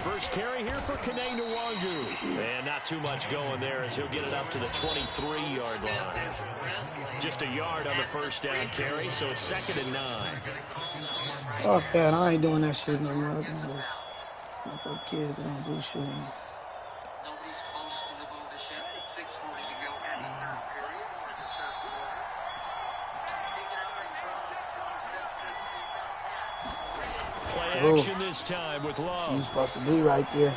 First carry here for Kene Nwangu. And not too much going there as he'll get it up to the 23-yard line. Just a yard on the first down carry, so it's 2nd and 9. Fuck that. I ain't doing that shit no more. Fuck kids, I don't do shit anymore. Nobody's close to the bonus yet. It's 6:40 to go in the third period. Play action this time with Love. He's supposed to be right there.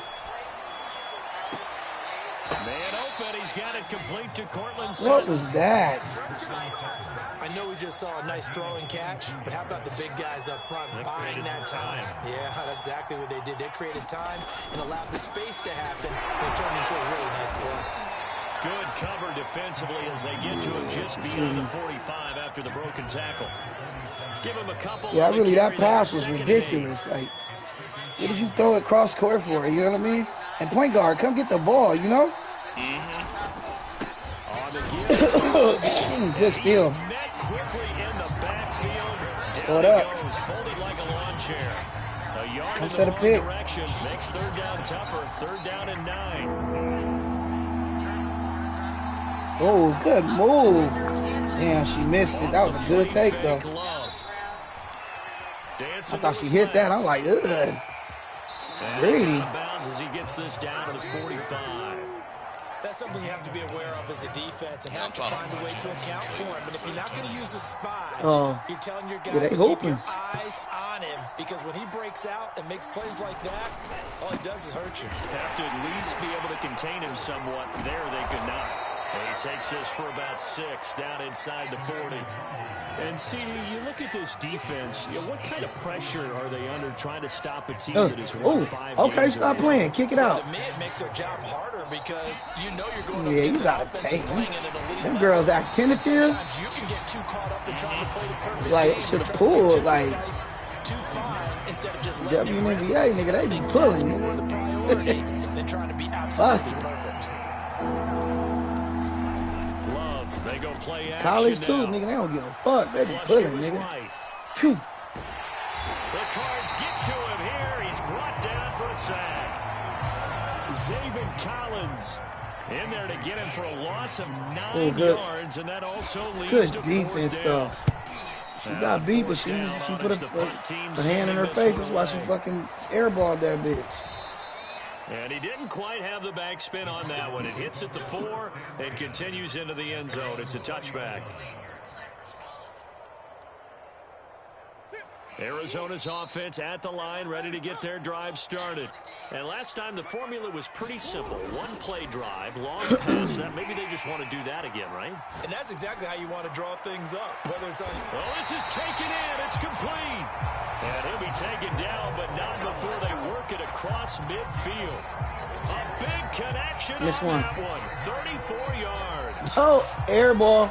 Man open, he's got it complete to Cortland. What was that? I know we just saw a nice throw and catch, but how about the big guys up front buying that time? Yeah, that's exactly what they did. They created time and allowed the space to happen. It turned into a really nice play. Good cover defensively as they get to him just beyond the 45 after the broken tackle. Give him a couple. Yeah, really, that pass was ridiculous. Like, what did you throw it cross court for? You know what I mean? And point guard, come get the ball, you know? Good steal. Hold up. Come set a pick. Makes third down tougher. Third down and 9. Oh, good move. Damn, she missed it. That was a good take, though. I thought she hit that. I'm like, ugh. Greedy. As he gets this down to the 45. That's something you have to be aware of as a defense and have to find a way to account for him. And if you're not going to use a spy, you're telling your guys to keep your eyes on him, because when he breaks out and makes plays like that, all he does is hurt you. Have to at least be able to contain him somewhat. There they could not. And he takes this for about 6 down inside the 40. And CD, you look at this defense, what kind of pressure are they under trying to stop a team that is 1-5? Okay, stop playing. Kick it out. To me, it makes their job harder because you know you're going yeah, you got to take them. Them girls act tentative. You can get too caught up in trying to play the perfect like, should have pulled. Like, WNBA, nigga, they be pulling, nigga. Fuck. They go play college too, nigga. They don't give a fuck. They be pulling, nigga. Phew. The Cards get to him here. He's brought down for a sack. Zayvon Collins in there to get him for a loss of 9 yards, and that also leads to defense, though. She got beat, but she put her hand in her face. That's why she fucking airballed that bitch. And he didn't quite have the backspin on that one. It hits at the 4 and continues into the end zone. It's a touchback. Arizona's offense at the line, ready to get their drive started. And last time the formula was pretty simple. One play drive, long pass. That maybe they just want to do that again, right? And that's exactly how you want to draw things up. Whether it's on. Oh, this is taken in. It's complete. And he'll be taken down, but not before they work it across midfield. A big connection on that one. 34 yards. Oh, air ball.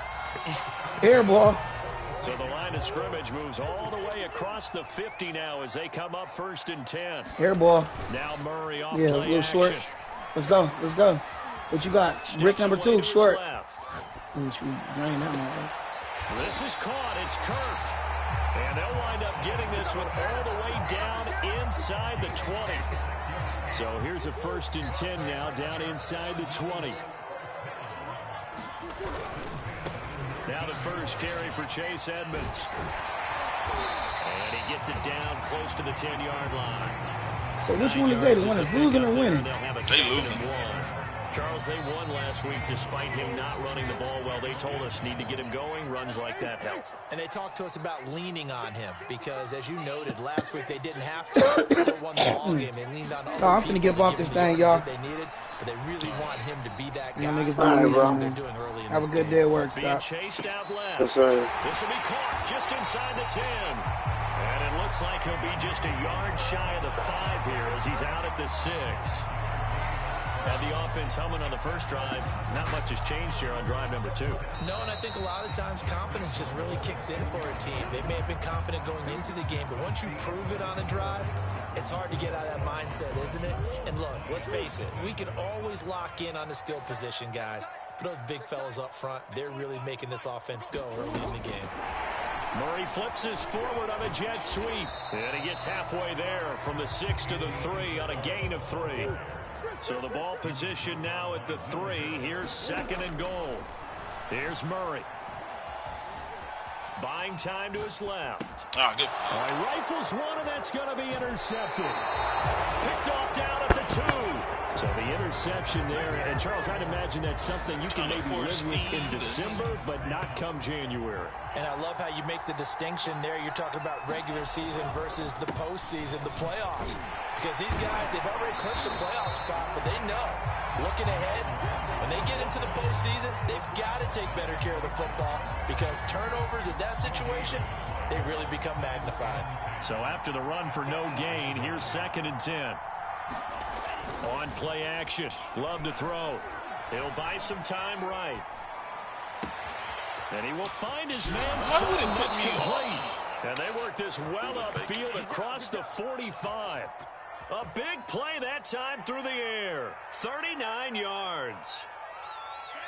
Air ball. So the line of scrimmage moves all the way across the 50 now as they come up 1st and 10. Air ball. Now Murray off play a little action. Short. Let's go. Let's go. What you got? Brick number 2, short. This is caught. It's Kurt. And they'll wind up getting this one all the way down inside the 20. So here's a 1st and 10 now down inside the 20. Now the first carry for Chase Edmonds. And he gets it down close to the 10-yard line. So which one is they? The one that's losing or winning? They losing. Charles, they won last week despite him not running the ball well. They told us need to get him going. Runs like that help. And they talked to us about leaning on him because, as you noted, last week they didn't have to. Still won the ball game. They leaned on other I'm finna get up off this thing, y'all. They needed, but they really want him to be that guy. Niggas have a good day at work. Stop. Chased out left. That's right. This will be caught just inside the 10. And it looks like he'll be just a yard shy of the 5 here as he's out at the 6. Had the offense humming on the first drive. Not much has changed here on drive number 2. No, and I think a lot of times confidence just really kicks in for a team. They may have been confident going into the game, but once you prove it on a drive, it's hard to get out of that mindset, isn't it? And look, let's face it, we can always lock in on the skill position, guys. But those big fellas up front, they're really making this offense go early in the game. Murray flips his forward on a jet sweep. And he gets halfway there from the 6 to the 3 on a gain of 3. So the ball position now at the 3. Here's 2nd and goal. Here's Murray. Buying time to his left. Good. All right, rifles one, and that's going to be intercepted. Picked off down at the 2. So the interception there. And, Charles, I'd imagine that's something you can maybe live with in December, but not come January. And I love how you make the distinction there. You're talking about regular season versus the postseason, the playoffs. Because these guys, they've already clinched a playoff spot, but they know, looking ahead, when they get into the postseason, they've got to take better care of the football because turnovers in that situation, they really become magnified. So after the run for no gain, here's 2nd and 10. On play action. Love to throw. He'll buy some time right. And he will find his man. Why would it put me complete. And they work this well upfield across the 45. A big play that time through the air. 39 yards.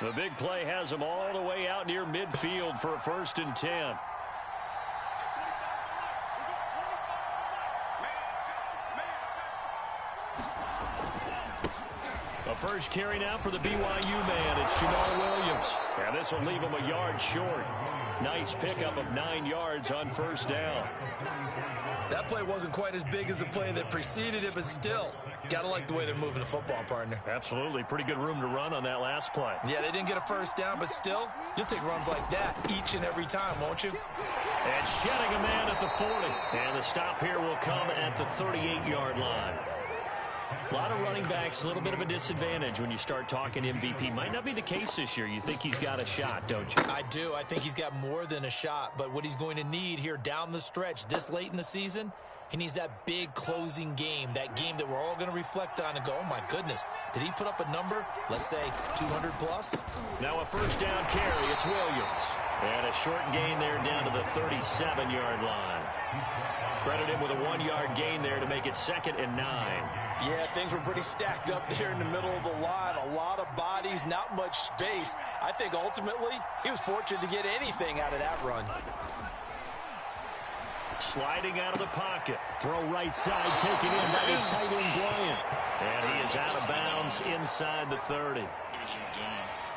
The big play has him all the way out near midfield for a 1st and 10. A first carry now for the BYU man. It's Jamal Williams. And this will leave him a yard short. Nice pickup of 9 yards on 1st down. That play wasn't quite as big as the play that preceded it, but still, got to like the way they're moving the football, partner. Absolutely. Pretty good room to run on that last play. Yeah, they didn't get a 1st down, but still, you'll take runs like that each and every time, won't you? And shedding a man at the 40. And the stop here will come at the 38-yard line. A lot of running backs, a little bit of a disadvantage when you start talking MVP. Might not be the case this year. You think he's got a shot, don't you? I do. I think he's got more than a shot. But what he's going to need here down the stretch this late in the season, he needs that big closing game, that game that we're all going to reflect on and go, oh, my goodness, did he put up a number, let's say, 200 plus? Now a 1st down carry. It's Williams. And a short gain there down to the 37-yard line. Credit him with a 1-yard gain there to make it 2nd and 9. Yeah, things were pretty stacked up there in the middle of the line. A lot of bodies, not much space. I think ultimately he was fortunate to get anything out of that run. Sliding out of the pocket. Throw right side, taken in by the tight end Bryant. And he is out of bounds inside the 30.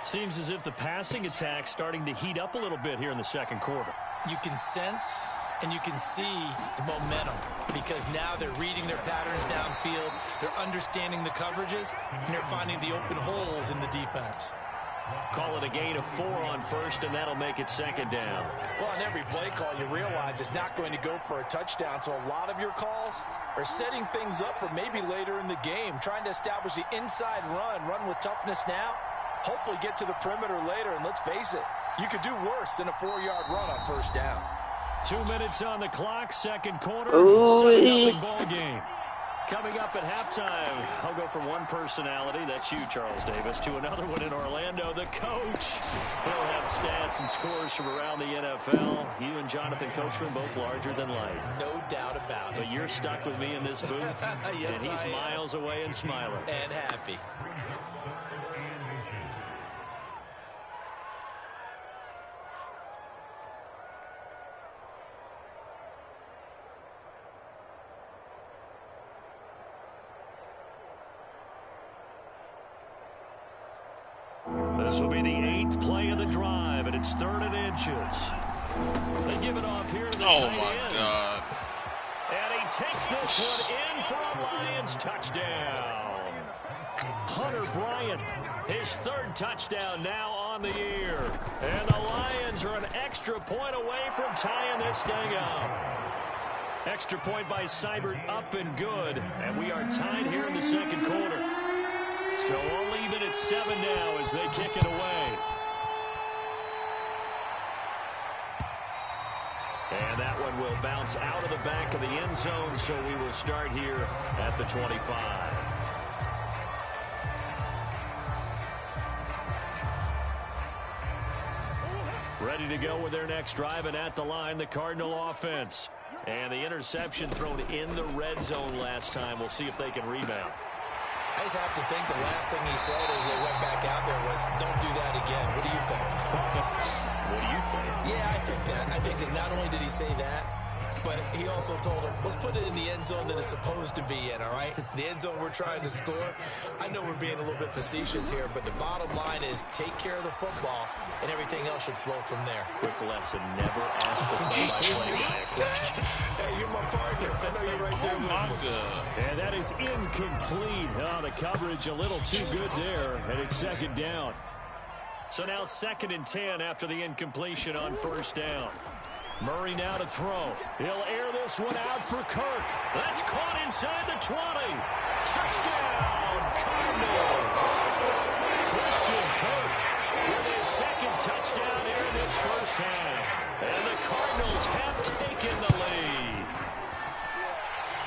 Seems as if the passing attack's starting to heat up a little bit here in the 2nd quarter. You can sense and you can see the momentum because now they're reading their patterns downfield, they're understanding the coverages, and they're finding the open holes in the defense. Call it a gain of 4 on 1st, and that'll make it 2nd down. Well, on every play call, you realize it's not going to go for a touchdown, so a lot of your calls are setting things up for maybe later in the game, trying to establish the inside run with toughness now, hopefully get to the perimeter later, and let's face it, you could do worse than a 4-yard run on 1st down. 2 minutes on the clock, 2nd quarter, 7-0 ball game. Coming up at halftime, I'll go from one personality, that's you, Charles Davis, to another one in Orlando, the coach. He'll have stats and scores from around the NFL. You and Jonathan Coachman, both larger than life. No doubt about it. But you're stuck with me in this booth, yes, and he's miles away and smiling. And happy. This will be the 8th play of the drive, and it's 3rd and inches. They give it off here to the tight end. Oh, my God. And he takes this one in for a Lions touchdown. Hunter Bryant, his 3rd touchdown now on the year. And the Lions are an extra point away from tying this thing up. Extra point by Seibert up and good. And we are tied here in the 2nd quarter. So all even at 7 now as they kick it away. And that one will bounce out of the back of the end zone, so we will start here at the 25. Ready to go with their next drive, and at the line, the Cardinal offense. And the interception thrown in the red zone last time. We'll see if they can rebound. I just have to think the last thing he said as they went back out there was, don't do that again. What do you think? What do you think? Yeah, I think that. I think that not only did he say that, but he also told him, let's put it in the end zone that it's supposed to be in, all right? The end zone we're trying to score. I know we're being a little bit facetious here, but the bottom line is take care of the football, and everything else should flow from there. Quick lesson, never ask the play-by-play guy a question. Hey, you're my partner. I know you're right there with me. And that is incomplete. Oh, the coverage a little too good there, and it's second down. So now 2nd and 10 after the incompletion on first down. Murray now to throw. He'll air this one out for Kirk. That's caught inside the 20. Touchdown, Cardinals. Christian Kirk with his 2nd touchdown here in this first half. And the Cardinals have taken the lead.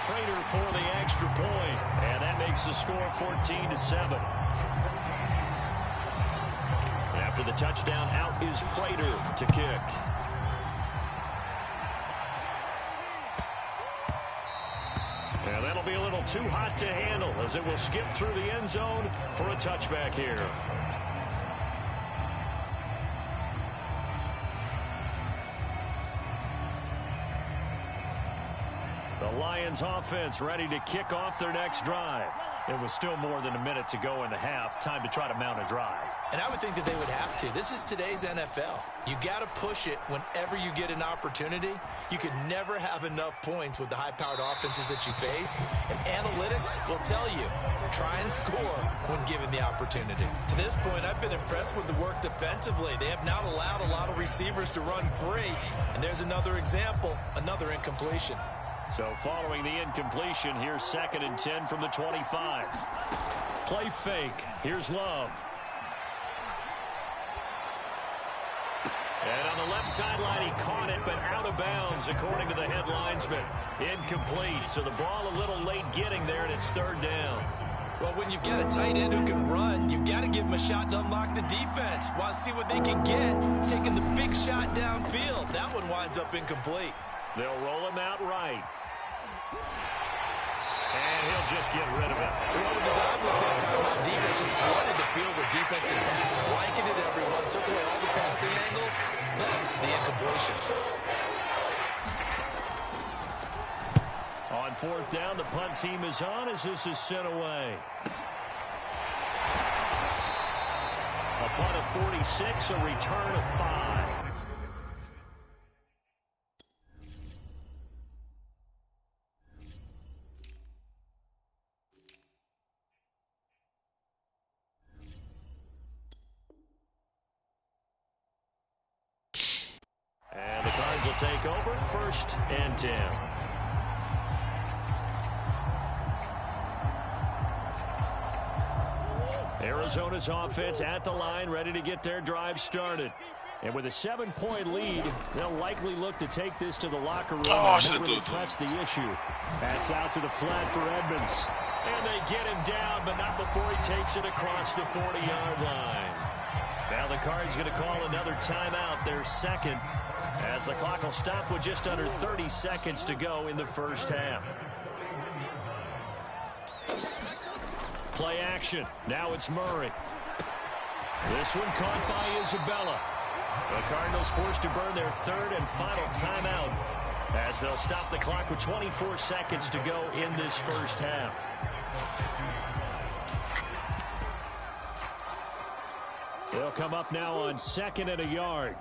Prater for the extra point. And that makes the score 14-7. After the touchdown, out is Prater to kick. And that'll be a little too hot to handle as it will skip through the end zone for a touchback here. The Lions offense ready to kick off their next drive. It was still more than a minute to go in the half. Time to try to mount a drive. And I would think that they would have to. This is today's NFL. You got to push it whenever you get an opportunity. You can never have enough points with the high-powered offenses that you face. And analytics will tell you, try and score when given the opportunity. To this point, I've been impressed with the work defensively. They have not allowed a lot of receivers to run free. And there's another example, another incompletion. So following the incompletion, here's 2nd and 10 from the 25. Play fake. Here's Love. And on the left sideline, he caught it, but out of bounds, according to the head linesman. Incomplete, so the ball a little late getting there, and it's 3rd down. Well, when you've got a tight end who can run, you've got to give him a shot to unlock the defense. Want to see what they can get, taking the big shot downfield. That one winds up incomplete. They'll roll him out right. And he'll just get rid of it. You know, with the dive look that time on defense, just flooded the field with defensive backs, blanketed everyone, took away all the passing angles, thus the incompletion. On 4th down, the punt team is on as this is sent away. A punt of 46, a return of 5. And the Cards will take over 1st and 10. Arizona's offense at the line, ready to get their drive started. And with a 7-point lead, they'll likely look to take this to the locker room and really press the issue. That's out to the flat for Edmonds. And they get him down, but not before he takes it across the 40-yard line. Now the Cards going to call another timeout, their 2nd, as the clock will stop with just under 30 seconds to go in the first half. Play action. Now it's Murray. This one caught by Isabella. The Cardinals forced to burn their 3rd and final timeout as they'll stop the clock with 24 seconds to go in this first half. They'll come up now on 2nd and a yard.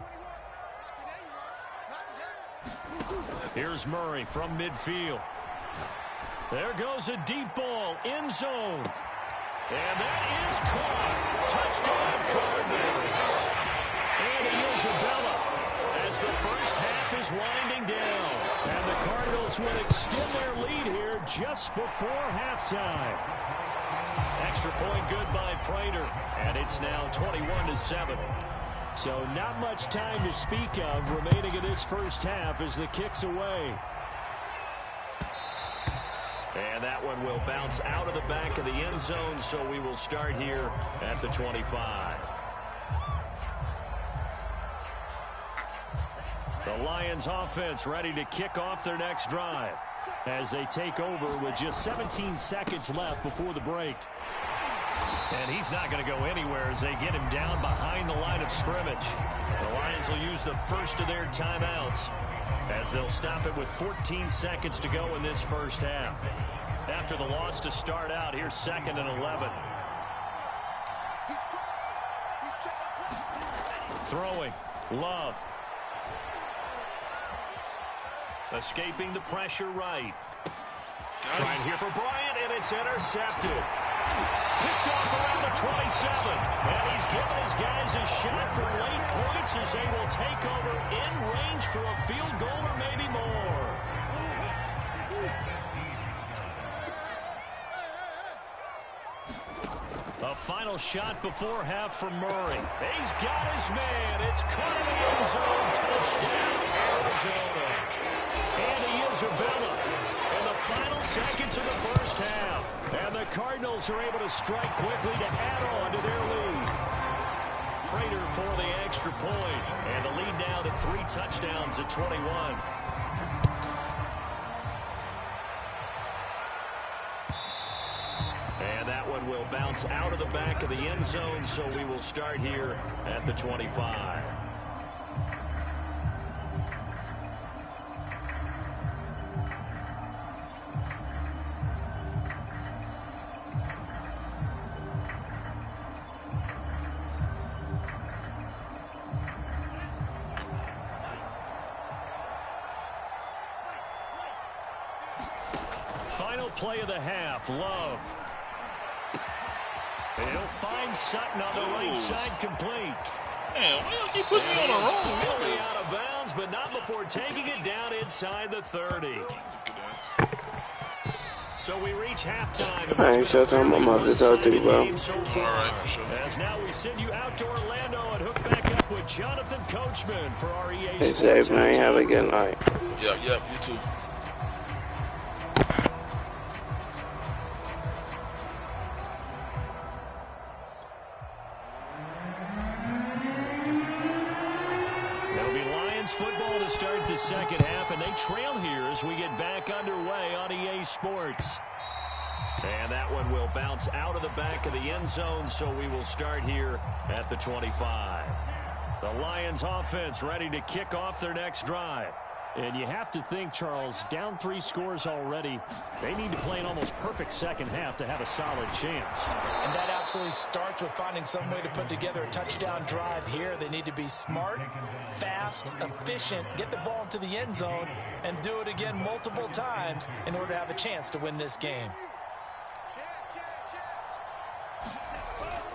Here's Murray from midfield. There goes a deep ball, end zone. And that is caught. Touchdown, Cardinals. And Isabella as the first half is winding down. And the Cardinals will extend their lead here just before halftime. Extra point good by Prater. And it's now 21-7. So not much time to speak of remaining in this first half as the kick's away. And that one will bounce out of the back of the end zone, so we will start here at the 25. Lions offense ready to kick off their next drive as they take over with just 17 seconds left before the break. And he's not going to go anywhere as they get him down behind the line of scrimmage. The Lions will use the first of their timeouts as they'll stop it with 14 seconds to go in this first half. After the loss to start out, here's 2nd and 11. Throwing. Love. Escaping the pressure right. Trying here for Bryant, and it's intercepted. Picked off around the 27. And he's given his guys a shot for late points as they will take over in range for a field goal or maybe more. A final shot before half for Murray. He's got his man. It's caught in the end zone. Touchdown, Arizona. Andy Isabella in the final seconds of the first half. And the Cardinals are able to strike quickly to add on to their lead. Prater for the extra point. And the lead now to 3 touchdowns at 21. And that one will bounce out of the back of the end zone, so we will start here at the 25. Final play of the half, Love. He'll find Sutton on the right side, complete. Man, why y'all keep putting me on the wrong? Fully out of bounds, but not before taking it down inside the 30. So we reach halftime. I ain't shut down my mother's out there, bro. So All right, for sure. as now we send you out to Orlando and hook back up with Jonathan Coachman for our EA Hey, Sports. safe, man. Have a good night. Yep, you too. Football to start the second half, and they trail here as we get back underway on EA Sports. And that one will bounce out of the back of the end zone, so we will start here at the 25. The Lions offense ready to kick off their next drive. And you have to think, Charles, down 3 scores already. They need to play an almost perfect second half to have a solid chance. And that absolutely starts with finding some way to put together a touchdown drive here. They need to be smart, fast, efficient, get the ball into the end zone, and do it again multiple times in order to have a chance to win this game.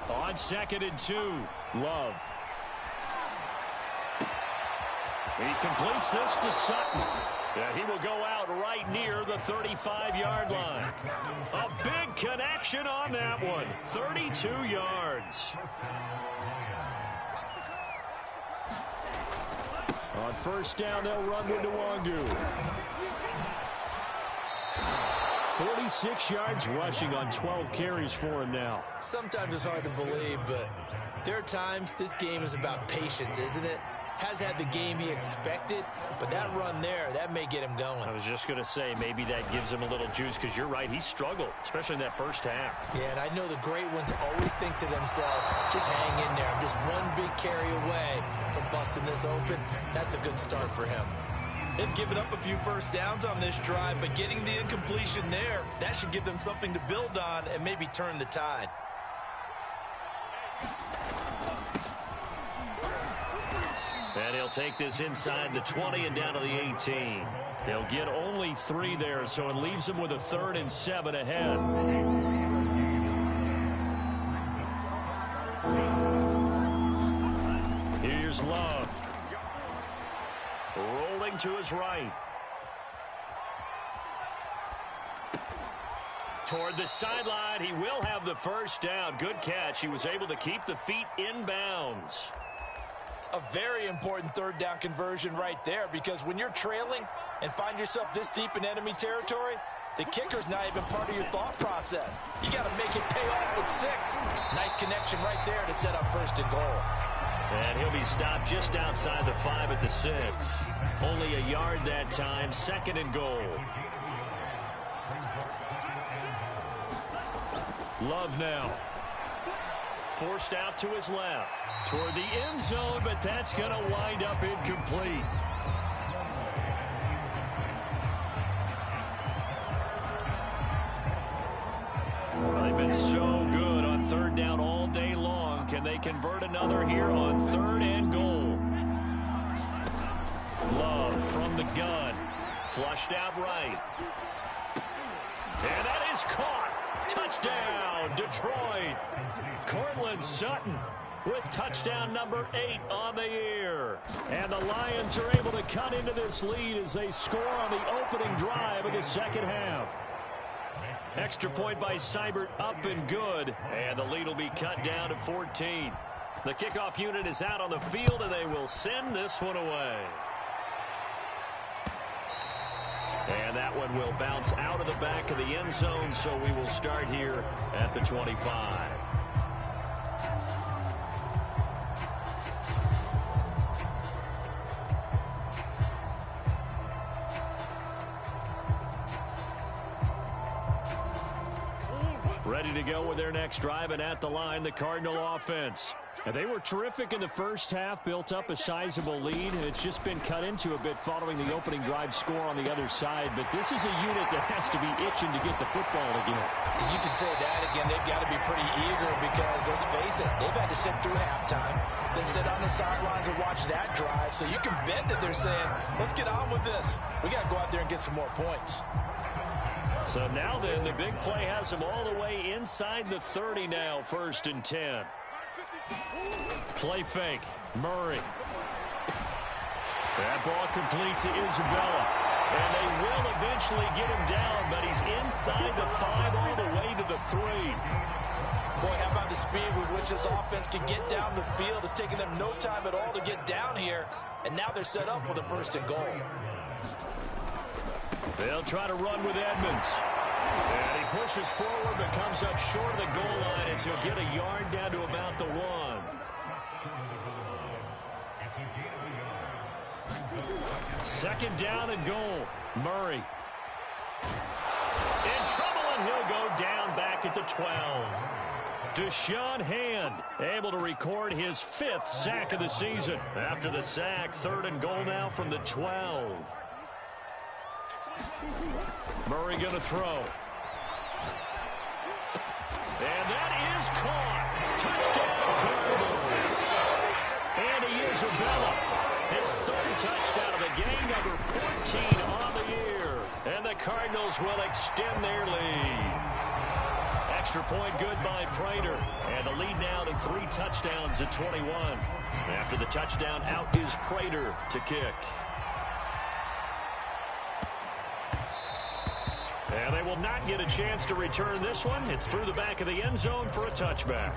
On 2nd and 2, Love. He completes this to Sutton. Yeah, he will go out right near the 35-yard line. A big connection on that one. 32 yards. On first down, they'll run with Nwangu. 46 yards rushing on 12 carries for him now. Sometimes it's hard to believe, but there are times this game is about patience, isn't it? Has had the game he expected, but that run there, that may get him going. I was just going to say, maybe that gives him a little juice, because you're right, he struggled, especially in that first half. Yeah, and I know the great ones always think to themselves, just hang in there. I'm just one big carry away from busting this open. That's a good start for him. They've given up a few first downs on this drive, but getting the incompletion there, that should give them something to build on and maybe turn the tide. And he'll take this inside the 20 and down to the 18. They'll get only 3 there, so it leaves them with a 3rd and 7 ahead. Here's Love. Rolling to his right. Toward the sideline, he will have the first down. Good catch. He was able to keep the feet in bounds. A very important 3rd down conversion right there, because when you're trailing and find yourself this deep in enemy territory, the kicker's not even part of your thought process. You got to make it pay off with 6. Nice connection right there to set up 1st and goal. And he'll be stopped just outside the 5 at the 6. Only a yard that time, 2nd and goal. Love now. Forced out to his left. Toward the end zone, but that's going to wind up incomplete. They've been so good on 3rd down all day long. Can they convert another here on 3rd and goal? Love from the gun. Flushed out right. And that is caught. Touchdown, Detroit. Cortland Sutton with touchdown number 8 on the year. And the Lions are able to cut into this lead as they score on the opening drive of the 2nd half. Extra point by Seibert, up and good. And the lead will be cut down to 14. The kickoff unit is out on the field, and they will send this one away. And that one will bounce out of the back of the end zone, so we will start here at the 25. Ready to go with their next drive, and at the line, the Cardinal offense. And they were terrific in the first half, built up a sizable lead, and it's just been cut into a bit following the opening drive score on the other side. But this is a unit that has to be itching to get the football again. And you can say that again. They've got to be pretty eager because, let's face it, they've had to sit through halftime, then sit on the sidelines and watch that drive. So you can bet that they're saying, let's get on with this. We got to go out there and get some more points. So now then, the big play has them all the way inside the 30 now, 1st and 10. Play fake. Murray. That ball complete to Isabella. And they will eventually get him down, but he's inside the 5 all the way to the 3. Boy, how about the speed with which this offense can get down the field? It's taken them no time at all to get down here. And now they're set up with a 1st and goal. They'll try to run with Edmonds. And he pushes forward but comes up short of the goal line as he'll get a yard down to about the 1. 2nd down and goal. Murray. In trouble, and he'll go down back at the 12. Deshaun Hand able to record his 5th sack of the season. After the sack, 3rd and goal now from the 12. Murray going to throw. And that is caught. Touchdown, Cardinals. Andy Isabella, his 3rd touchdown of the game, number 14 on the year. And the Cardinals will extend their lead. Extra point good by Prater. And the lead now to 3 touchdowns at 21. After the touchdown, out is Prater to kick. And they will not get a chance to return this one. It's through the back of the end zone for a touchback.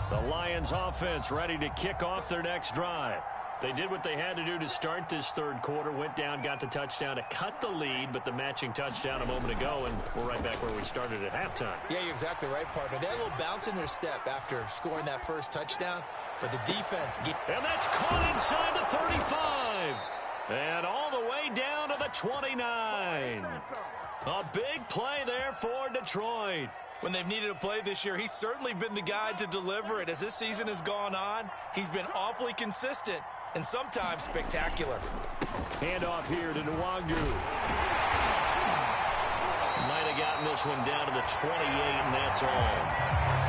The Lions offense ready to kick off their next drive. They did what they had to do to start this 3rd quarter, went down, got the touchdown to cut the lead, but the matching touchdown a moment ago, and we're right back where we started at halftime. Yeah, you're exactly right, partner. They had a little bounce in their step after scoring that 1st touchdown, but the defense... And that's caught inside the 35. And all the way down to the 29. A big play there for Detroit. When they've needed a play this year, he's certainly been the guy to deliver it. As this season has gone on, he's been awfully consistent and sometimes spectacular. Handoff here to Nwangu. Might have gotten this one down to the 28, and that's all.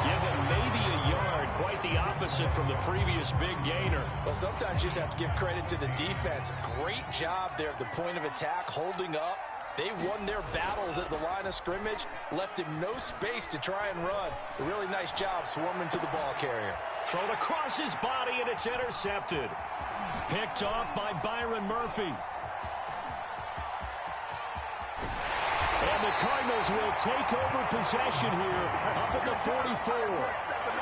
Given maybe a yard, quite the opposite from the previous big gainer. Well, sometimes you just have to give credit to the defense. Great job there at the point of attack, holding up. They won their battles at the line of scrimmage, left him no space to try and run. A really nice job swarming to the ball carrier. Thrown across his body, and it's intercepted. Picked off by Byron Murphy. And the Cardinals will take over possession here up at the 44.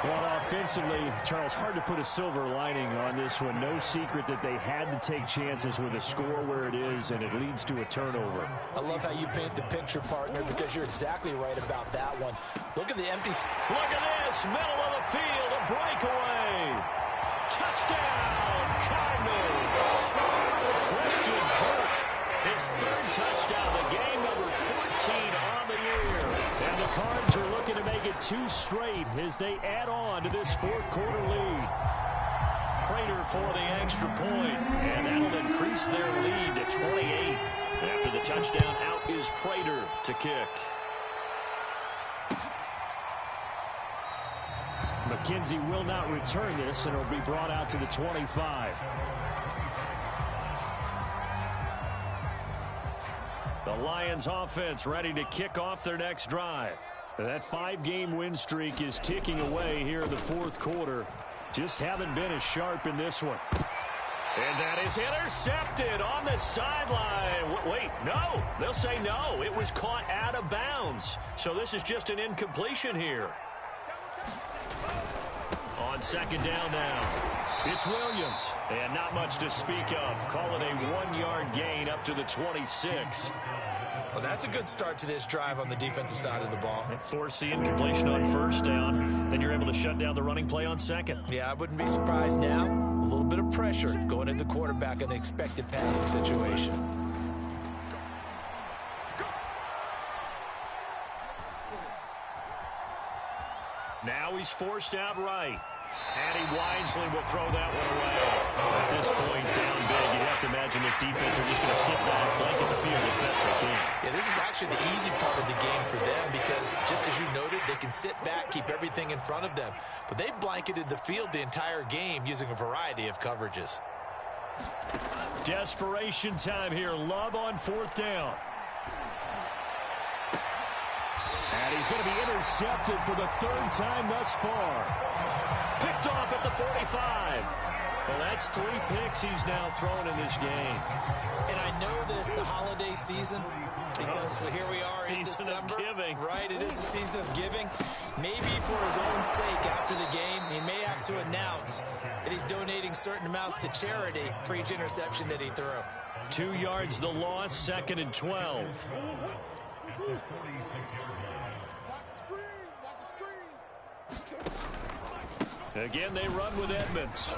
Well, offensively, Charles, hard to put a silver lining on this one. No secret that they had to take chances with a score where it is, and it leads to a turnover. I love how you paint the picture, partner, because you're exactly right about that one. Look at the empty... Look at this, middle of the field, a breakaway. Cardinals. Christian Kirk, his third touchdown of the game, number 14 on the year. And the Cards are looking to make it 2 straight as they add on to this fourth quarter lead. Prater for the extra point, and that'll increase their lead to 28. After the touchdown, out is Prater to kick. McKenzie will not return this, and it'll be brought out to the 25. The Lions offense ready to kick off their next drive. That 5-game win streak is ticking away here in the fourth quarter. Just haven't been as sharp in this one. And that is intercepted on the sideline. Wait, no. They'll say no. It was caught out of bounds. So this is just an incompletion here. On second down now, it's Williams. And not much to speak of. Call it a 1-yard gain up to the 26. Well, that's a good start to this drive on the defensive side of the ball. Force the incompletion on first down. Then you're able to shut down the running play on second. Yeah, I wouldn't be surprised now. A little bit of pressure going into the quarterback in an expected passing situation. Now he's forced out right. And he wisely will throw that one away. At this point, down big, you'd have to imagine this defense are just going to sit back, blanket the field as best they can. Yeah, this is actually the easy part of the game for them because, just as you noted, they can sit back, keep everything in front of them. But they've blanketed the field the entire game using a variety of coverages. Desperation time here. Love on fourth down. And he's going to be intercepted for the third time thus far. Picked off at the 45. Well, that's 3 picks he's now thrown in this game. And I know this, the holiday season, because here we are in December. Season of giving. Right, it is the season of giving. Maybe for his own sake after the game, he may have to announce that he's donating certain amounts to charity for each interception that he threw. 2 yards the loss, second and 12. Again, they run with Edmonds.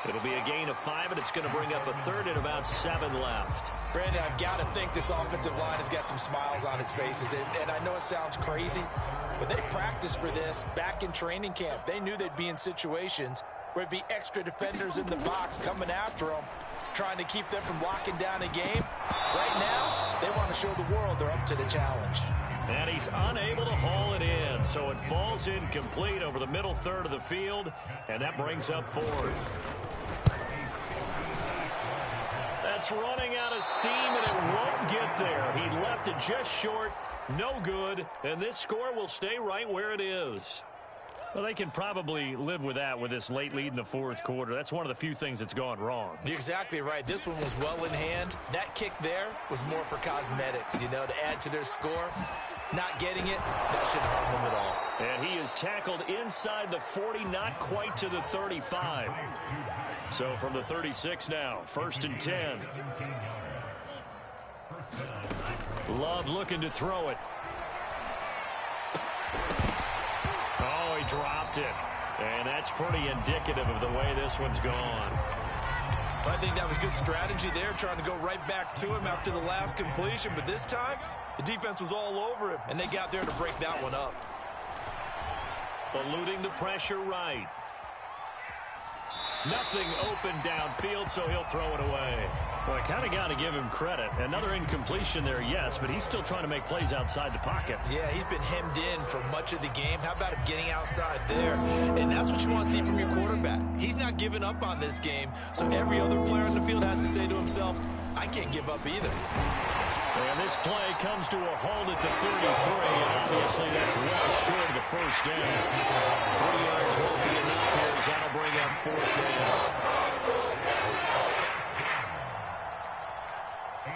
It'll be a gain of 5, and it's going to bring up a third and about 7 left. Brandon, I've got to think this offensive line has got some smiles on its faces. And I know it sounds crazy, but they practiced for this back in training camp. They knew they'd be in situations where it'd be extra defenders in the box coming after them, trying to keep them from locking down a game. Right now, they want to show the world they're up to the challenge. And he's unable to haul it in, so it falls incomplete over the middle third of the field, and that brings up fourth. That's running out of steam, and it won't get there. He left it just short, no good, and this score will stay right where it is. Well, they can probably live with that with this late lead in the fourth quarter. That's one of the few things that's gone wrong. You're exactly right. This one was well in hand. That kick there was more for cosmetics, you know, to add to their score. Not getting it, that shouldn't harm them at all. And he is tackled inside the 40, not quite to the 35. So from the 36 now, first and 10. Love looking to throw it. Oh, he dropped it. And that's pretty indicative of the way this one's gone. I think that was good strategy there, trying to go right back to him after the last completion. But this time, the defense was all over him, and they got there to break that one up. Eluding the pressure right. Nothing open downfield, so he'll throw it away. Well, I kind of got to give him credit. Another incompletion there, yes, but he's still trying to make plays outside the pocket. Yeah, he's been hemmed in for much of the game. How about him getting outside there? And that's what you want to see from your quarterback. He's not giving up on this game, so every other player on the field has to say to himself, I can't give up either. And this play comes to a halt at the 33, and obviously that's well short of the first down. 3 yards won't be enough here as that'll bring up fourth down.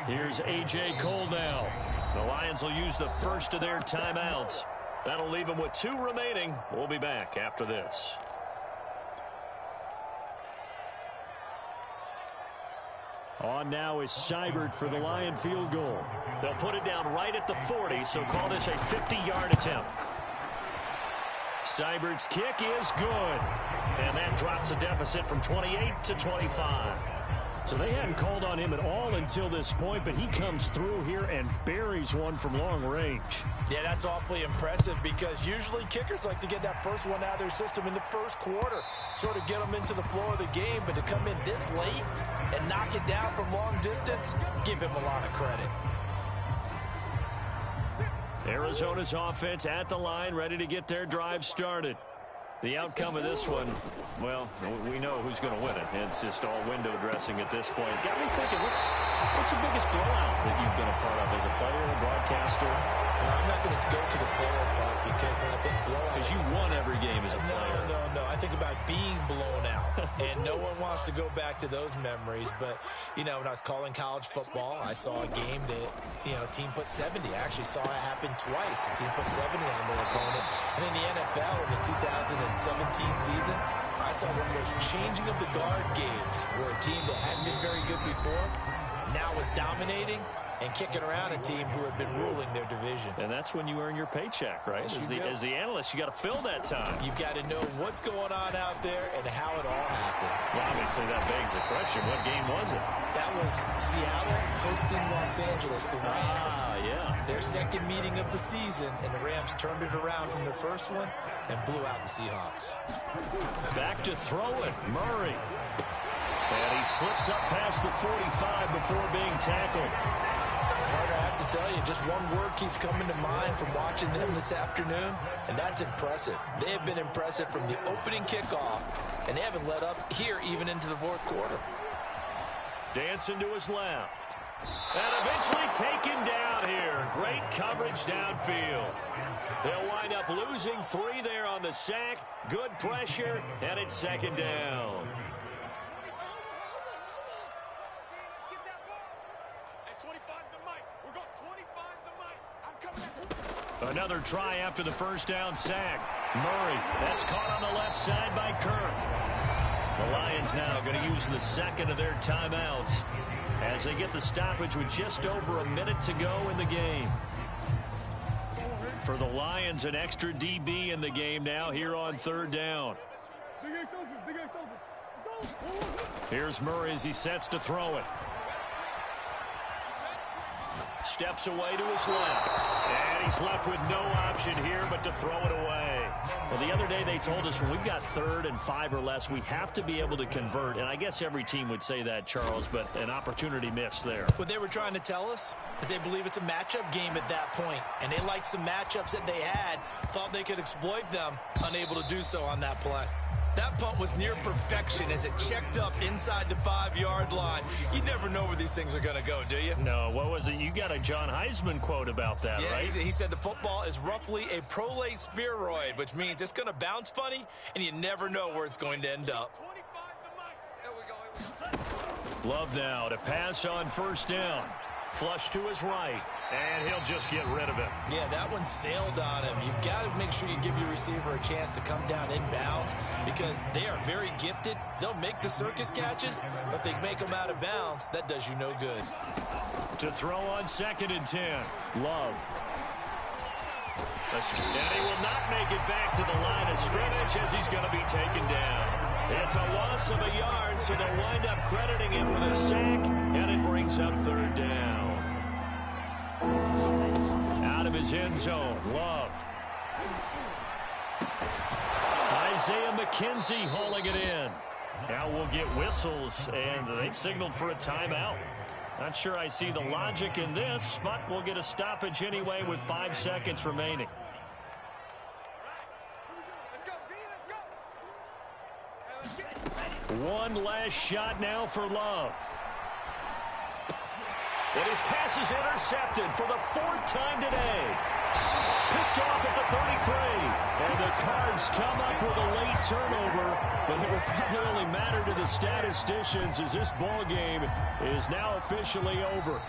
Here's A.J. Cole now. The Lions will use the first of their timeouts. That'll leave them with 2 remaining. We'll be back after this. On now is Seibert for the Lion field goal. They'll put it down right at the 40, so call this a 50-yard attempt. Seibert's kick is good. And that drops the deficit from 28 to 25. So they hadn't called on him at all until this point, but he comes through here and buries one from long range. Yeah, that's awfully impressive because usually kickers like to get that first one out of their system in the first quarter, sort of get them into the flow of the game, but to come in this late and knock it down from long distance, give him a lot of credit. Arizona's offense at the line, ready to get their drive started. The outcome of this one, well, we know who's going to win it. It's just all window dressing at this point. Got me thinking, what's the biggest blowout that you've been a part of as a player, a broadcaster? Well, I'm not going to go to the player part because when I think blowout... Because you won every game as a player. No. I think about being blown out. And no one wants to go back to those memories. But, you know, when I was calling college football, I saw a game that, you know, a team put 70. I actually saw it happen twice. A team put 70 on their opponent. And in the NFL in the 2017 season, I saw one of those changing of the guard games where a team that hadn't been very good before now was dominating and kicking around a team who had been ruling their division. And that's when you earn your paycheck, right? Yes, as the analyst, you got to fill that time. You've got to know what's going on out there and how it all happened. Well, obviously, that begs the question, what game was it? That was Seattle hosting Los Angeles, the Rams. Yeah. Their second meeting of the season, and the Rams turned it around from their first one and blew out the Seahawks. Back to throw it, Murray. And he slips up past the 45 before being tackled. Carter, I have to tell you, just one word keeps coming to mind from watching them this afternoon, and that's impressive. They have been impressive from the opening kickoff, and they haven't let up here even into the fourth quarter. Dancing to his left. And eventually taken down here. Great coverage downfield. They'll wind up losing 3 there on the sack. Good pressure, and it's second down. Another try after the first down sack. Murray, that's caught on the left side by Kirk. The Lions now going to use the second of their timeouts as they get the stoppage with just over a minute to go in the game. For the Lions, an extra DB in the game now here on third down. Here's Murray as he sets to throw it. Steps away to his left. And he's left with no option here but to throw it away. Well, the other day they told us when we've got 3rd and 5 or less, we have to be able to convert. And I guess every team would say that, Charles, but an opportunity missed there. What they were trying to tell us is they believe it's a matchup game at that point. And they liked some matchups that they had, thought they could exploit them, unable to do so on that play. That punt was near perfection as it checked up inside the 5-yard line. You never know where these things are going to go, do you? No, what was it? You got a John Heisman quote about that, yeah, right? He said the football is roughly a prolate spheroid, which means it's going to bounce funny, and you never know where it's going to end up. Love now to pass on first down. Flush to his right, and he'll just get rid of it. Yeah, that one sailed on him. You've got to make sure you give your receiver a chance to come down inbounds because they are very gifted. They'll make the circus catches, but if they make them out of bounds, that does you no good. To throw on 2nd and 10, Love. And he will not make it back to the line of scrimmage as he's going to be taken down. It's a loss of a yard, so they'll wind up crediting him with a sack, and it brings up 3rd down. Out of his end zone, Love. Isaiah McKenzie hauling it in. Now we'll get whistles, and they've signaled for a timeout. Not sure I see the logic in this, but we'll get a stoppage anyway with 5 seconds remaining. One last shot now for Love. And his pass is intercepted for the 4th time today. Picked off at the 33. And the Cards come up with a late turnover, but it will probably only matter to the statisticians as this ball game is now officially over.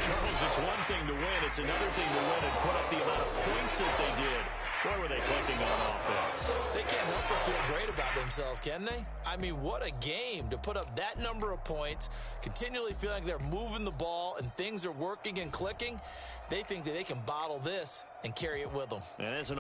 Charles, it's one thing to win. It's another thing to win and put up the amount of points that they did. Boy, were they clicking on offense. They can't help but feel great about themselves, can they? I mean, what a game to put up that number of points, continually feeling like they're moving the ball and things are working and clicking. They think that they can bottle this and carry it with them. And as an